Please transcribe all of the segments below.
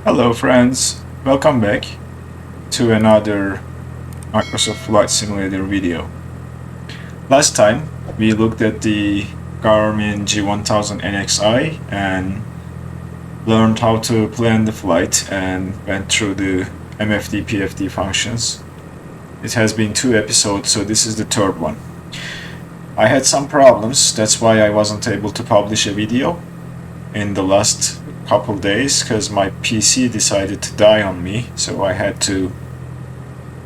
Hello friends, welcome back to another Microsoft Flight Simulator video. Last time we looked at the Garmin G1000 NXI and learned how to plan the flight and went through the MFD PFD functions. It has been 2 episodes, so this is the third one. I had some problems, that's why I wasn't able to publish a video in the last couple days because my PC decided to die on me, so I had to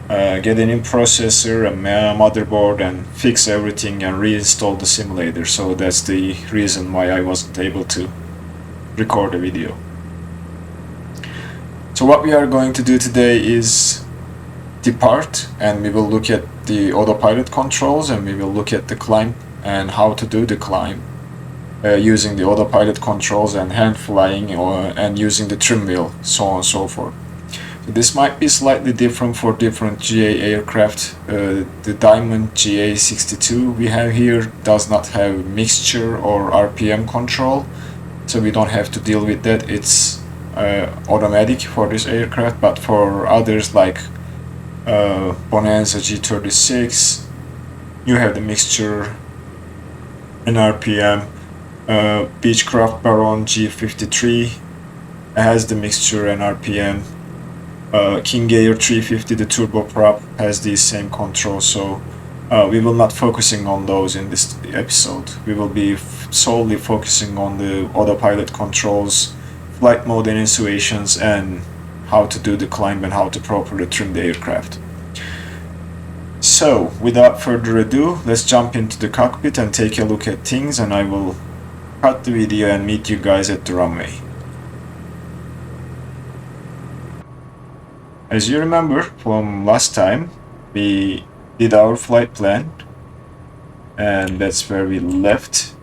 get a new processor, a motherboard, and fix everything and reinstall the simulator. So that's the reason why I wasn't able to record a video. So what we are going to do today is depart, and we will look at the autopilot controls, and we will look at the climb and how to do the climb using the autopilot controls and hand flying and using the trim wheel, so on and so forth. So this might be slightly different for different GA aircraft. The Diamond GA62 we have here does not have mixture or RPM control, so we don't have to deal with that. It's automatic for this aircraft, but for others like Bonanza G36, you have the mixture and RPM. Beechcraft Baron G53 has the mixture and RPM. King Air 350, the turboprop, has these same controls, so we will not focusing on those in this episode. We will be solely focusing on the autopilot controls, flight mode initiations, and how to do the climb and how to properly trim the aircraft. So without further ado, let's jump into the cockpit and take a look at things, and I will cut the video and meet you guys at the runway. As you remember from last time, we did our flight plan, and that's where we left.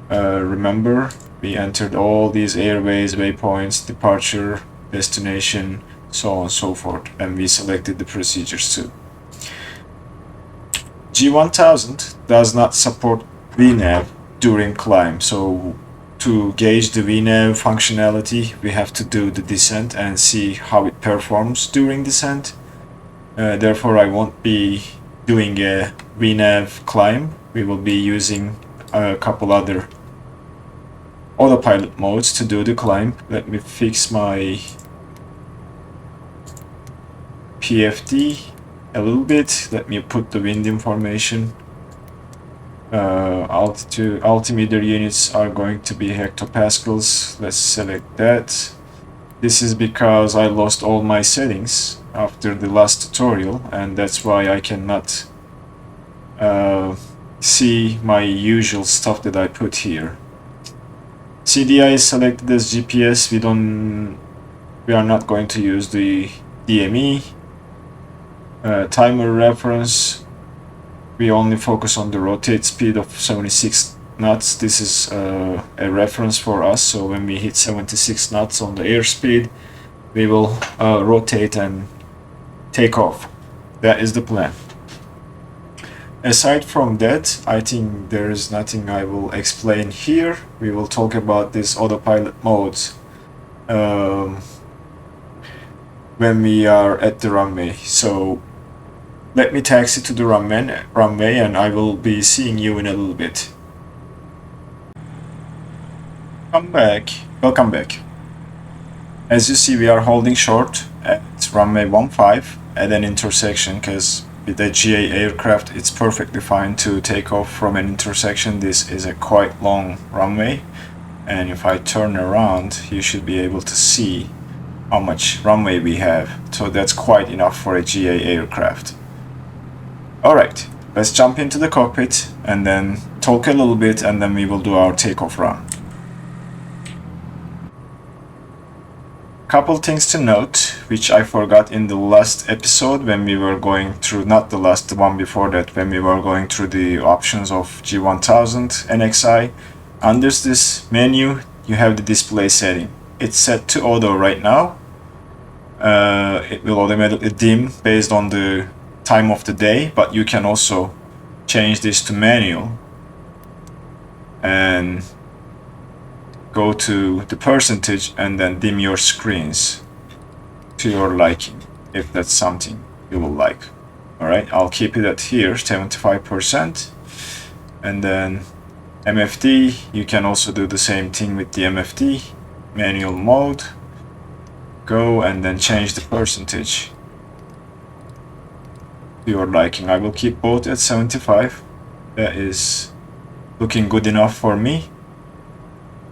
Remember, we entered all these airways, waypoints, departure, destination, so on and so forth, and we selected the procedures too. G1000 does not support VNAV during climb, so to gauge the VNAV functionality we have to do the descent and see how it performs during descent. Therefore I won't be doing a VNAV climb. We will be using a couple other autopilot modes to do the climb. Let me fix my PFD a little bit. Let me put the wind information. Altimeter units are going to be hectopascals. Let's select that. This is because I lost all my settings after the last tutorial, and that's why I cannot see my usual stuff that I put here. CDI is selected as GPS. We are not going to use the DME. Timer reference, we only focus on the rotate speed of 76 knots. This is a reference for us, so when we hit 76 knots on the airspeed, we will rotate and take off. That is the plan. Aside from that, I think there is nothing I will explain here. We will talk about this autopilot modes when we are at the runway. So let me taxi to the runway and I will be seeing you in a little bit. Welcome back. As you see, we are holding short at runway 15 at an intersection, because with a GA aircraft it's perfectly fine to take off from an intersection. This is a quite long runway, and if I turn around you should be able to see how much runway we have, so that's quite enough for a GA aircraft. Alright, let's jump into the cockpit and then talk a little bit, and then we will do our takeoff run. Couple things to note which I forgot in the last episode when we were going through, not the last, the one before that, when we were going through the options of G1000 NXI. Under this menu you have the display setting. It's set to auto right now. It will automatically dim based on the time of the day, but you can also change this to manual and go to the percentage and then dim your screens to your liking, if that's something you will like. Alright, I'll keep it at here, 75%. And then MFD, you can also do the same thing with the MFD. Manual mode, go and then change the percentage to your liking. I will keep both at 75. That is looking good enough for me.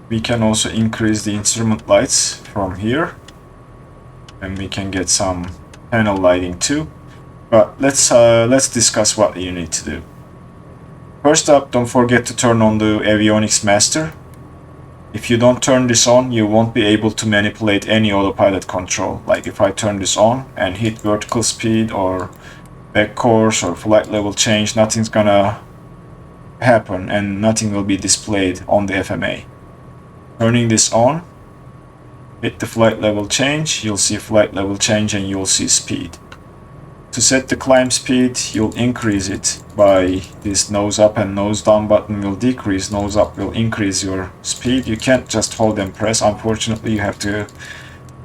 We can also increase the instrument lights from here, and we can get some panel lighting too. But let's discuss what you need to do. First up, don't forget to turn on the avionics master. If you don't turn this on, you won't be able to manipulate any autopilot control. Like if I turn this on and hit vertical speed or back course or flight level change, nothing's gonna happen and nothing will be displayed on the FMA. Turning this on, hit the flight level change, you'll see flight level change and you'll see speed. To set the climb speed, you'll increase it by this nose up and nose down button will decrease, nose up will increase your speed. You can't just hold and press, unfortunately you have to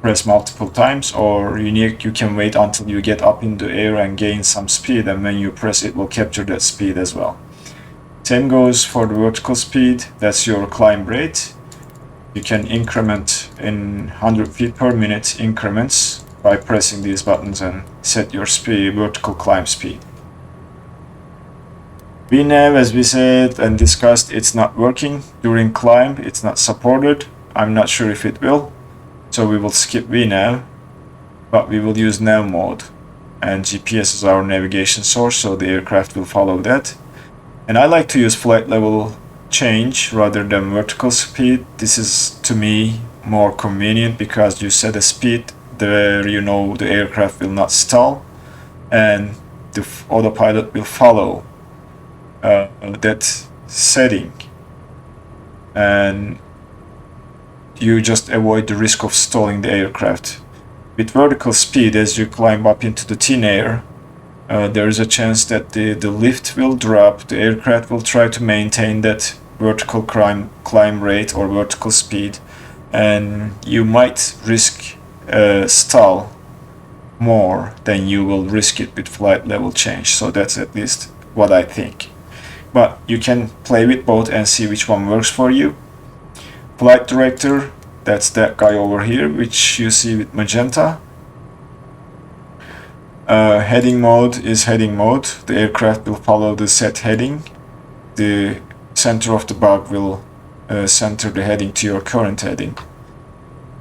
press multiple times, or you can wait until you get up in the air and gain some speed, and when you press it will capture that speed as well. Same goes for the vertical speed, that's your climb rate. You can increment in 100 feet per minute increments by pressing these buttons and set your speed, vertical climb speed. VNav, as we said and discussed, it's not working during climb, it's not supported. I'm not sure if it will, so we will skip VNav, but we will use nav mode, and GPS is our navigation source, so the aircraft will follow that. And I like to use flight level change rather than vertical speed. This is to me more convenient because you set a speed where you know the aircraft will not stall and the autopilot will follow that setting, and you just avoid the risk of stalling the aircraft. With vertical speed, as you climb up into the thin air, there is a chance that the lift will drop, the aircraft will try to maintain that vertical climb rate or vertical speed, and you might risk stall more than you will risk it with flight level change. So that's at least what I think. But you can play with both and see which one works for you. Flight director, that's that guy over here, which you see with magenta. Heading mode is heading mode. The aircraft will follow the set heading. The center of the bug will center the heading to your current heading.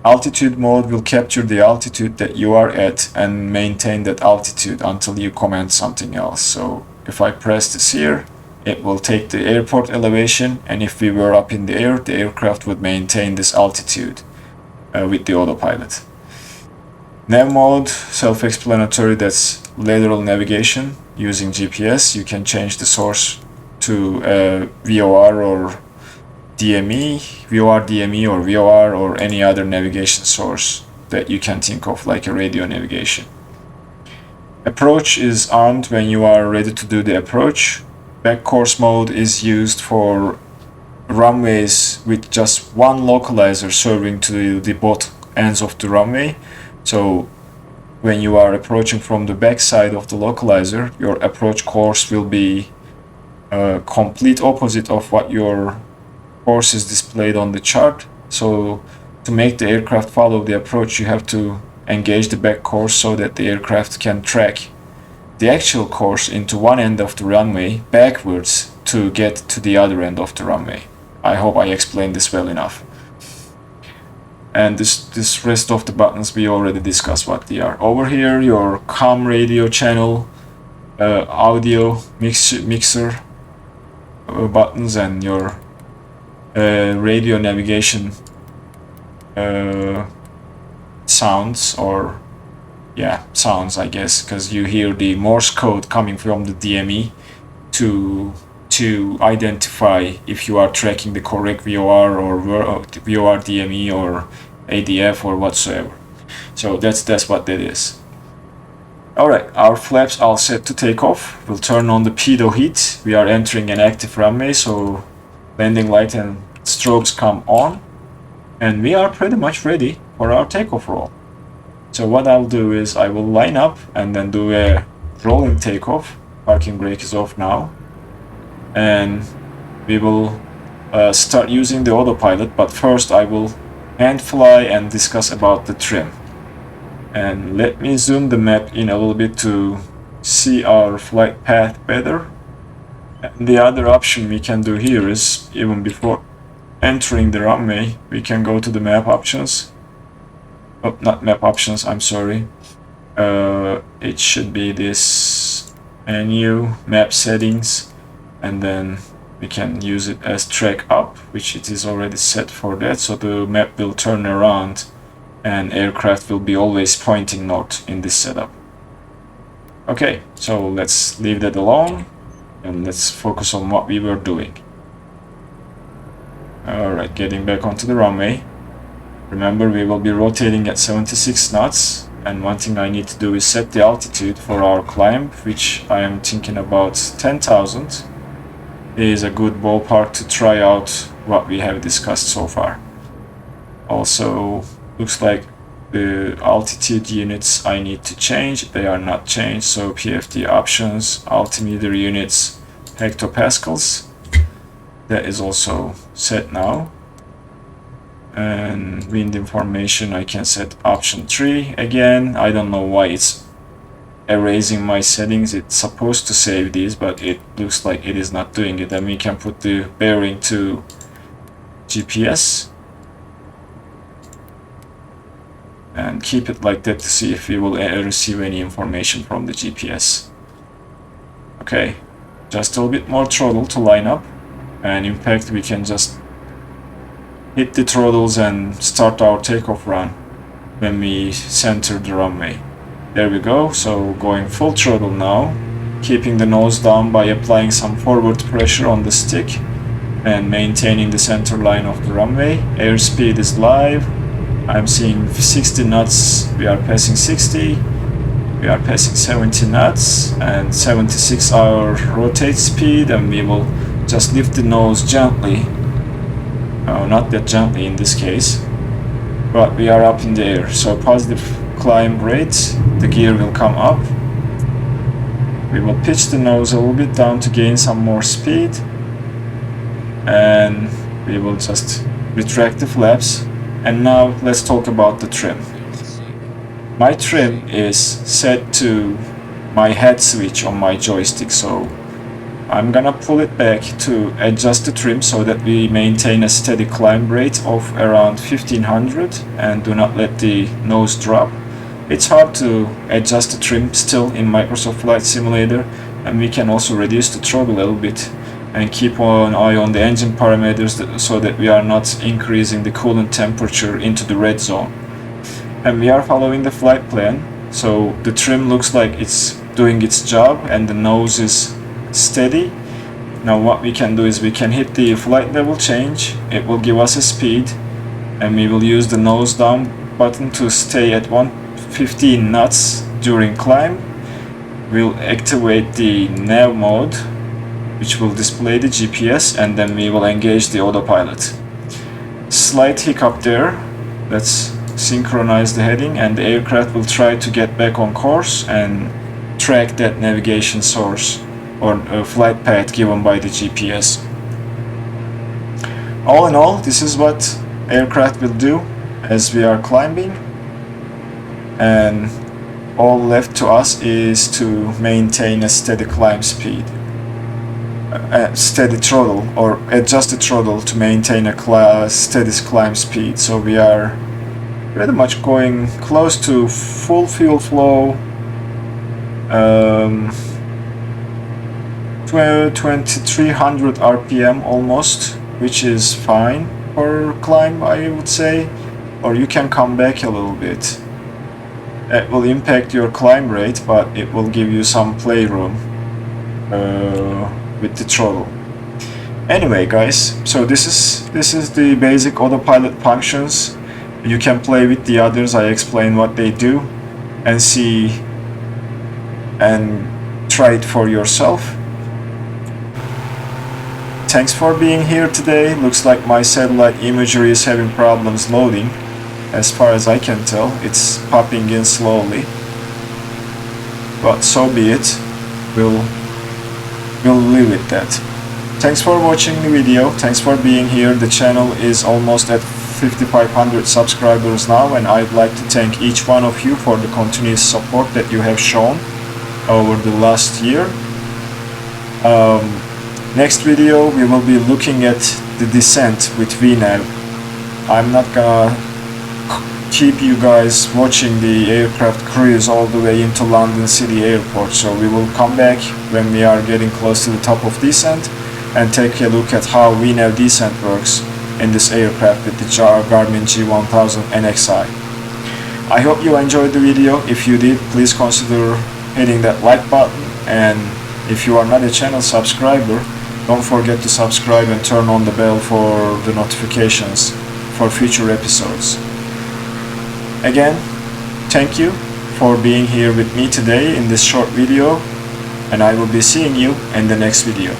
Altitude mode will capture the altitude that you are at and maintain that altitude until you command something else. So if I press this here, it will take the airport elevation, and if we were up in the air, the aircraft would maintain this altitude with the autopilot. Nav mode, self-explanatory, that's lateral navigation using GPS. You can change the source to VOR or DME, VOR, DME or VOR or any other navigation source that you can think of, like a radio navigation. Approach is armed when you are ready to do the approach. Back course mode is used for runways with just one localizer serving to the both ends of the runway. So when you are approaching from the back side of the localizer, your approach course will be complete opposite of what your course is displayed on the chart. So to make the aircraft follow the approach, you have to engage the back course so that the aircraft can track the actual course into one end of the runway backwards to get to the other end of the runway. I hope I explained this well enough. And this rest of the buttons we already discussed what they are. Over here, your COM radio channel, audio mixer buttons, and your radio navigation sounds, or sounds, I guess, because you hear the Morse code coming from the DME to identify if you are tracking the correct VOR or VOR DME or ADF or whatsoever. So that's what that is. Alright, our flaps all set to take off. We'll turn on the pitot heat. We are entering an active runway, so landing light and strobes come on. And we are pretty much ready for our takeoff roll. So what I'll do is I will line up and then do a rolling takeoff. Parking brake is off now. And we will start using the autopilot, but first I will hand fly and discuss about the trim. And let me zoom the map in a little bit to see our flight path better. And the other option we can do here is, even before entering the runway, we can go to the map options. Oh, not map options, I'm sorry. It should be this menu, map settings, and then we can use it as track up, which it is already set for that, so the map will turn around and aircraft will be always pointing north in this setup. Okay, so let's leave that alone and let's focus on what we were doing. Alright, getting back onto the runway. Remember, we will be rotating at 76 knots, and one thing I need to do is set the altitude for our climb, which I am thinking about 10,000 is a good ballpark to try out what we have discussed so far. Also, looks like the altitude units I need to change, they are not changed, so PFD options, altimeter units, hectopascals, that is also set now. And wind information I can set option 3 again. I don't know why it's erasing my settings. It's supposed to save these, but it looks like it is not doing it. And we can put the bearing to GPS and keep it like that to see if we will receive any information from the GPS. Okay, just a little bit more throttle to line up, and in fact we can just hit the throttles and start our takeoff run when we center the runway. There we go, so going full throttle now, keeping the nose down by applying some forward pressure on the stick and maintaining the center line of the runway. Airspeed is live. I'm seeing 60 knots, we are passing 60, we are passing 70 knots and 76 our rotate speed, and we will just lift the nose gently. Not that gently in this case, but we are up in the air, so positive climb rate, the gear will come up. We will pitch the nose a little bit down to gain some more speed, and we will just retract the flaps. And now let's talk about the trim. My trim is set to my head switch on my joystick, so I'm gonna pull it back to adjust the trim so that we maintain a steady climb rate of around 1500 and do not let the nose drop. It's hard to adjust the trim still in Microsoft Flight Simulator, and we can also reduce the throttle a little bit and keep an eye on the engine parameters so that we are not increasing the coolant temperature into the red zone. And we are following the flight plan, so the trim looks like it's doing its job and the nose is steady. Now what we can do is we can hit the flight level change, it will give us a speed, and we will use the nose down button to stay at 115 knots during climb. We'll activate the nav mode, which will display the GPS, and then we will engage the autopilot. Slight hiccup there, let's synchronize the heading, and the aircraft will try to get back on course and track that navigation source or flight path given by the GPS. All in all, this is what aircraft will do as we are climbing, and all left to us is to maintain a steady climb speed. Steady throttle, or adjust the throttle to maintain a steady climb speed. So we are pretty much going close to full fuel flow, 2300 RPM almost, which is fine for climb, I would say. Or you can come back a little bit. It will impact your climb rate, but it will give you some playroom with the throttle. Anyway guys, so this is the basic autopilot functions. You can play with the others, I explain what they do, and see and try it for yourself. thanks for being here today. Looks like my satellite imagery is having problems loading. As far as I can tell, it's popping in slowly. But so be it. We'll live with that. Thanks for watching the video. Thanks for being here. The channel is almost at 5,500 subscribers now, and I'd like to thank each one of you for the continuous support that you have shown over the last year. Next video we will be looking at the descent with VNAV. I'm not gonna keep you guys watching the aircraft cruise all the way into London City Airport, so we will come back when we are getting close to the top of descent and take a look at how VNAV descent works in this aircraft with the Garmin G1000 NXI. I hope you enjoyed the video. If you did, please consider hitting that like button, and if you are not a channel subscriber, don't forget to subscribe and turn on the bell for the notifications for future episodes. Again, thank you for being here with me today in this short video, and I will be seeing you in the next video.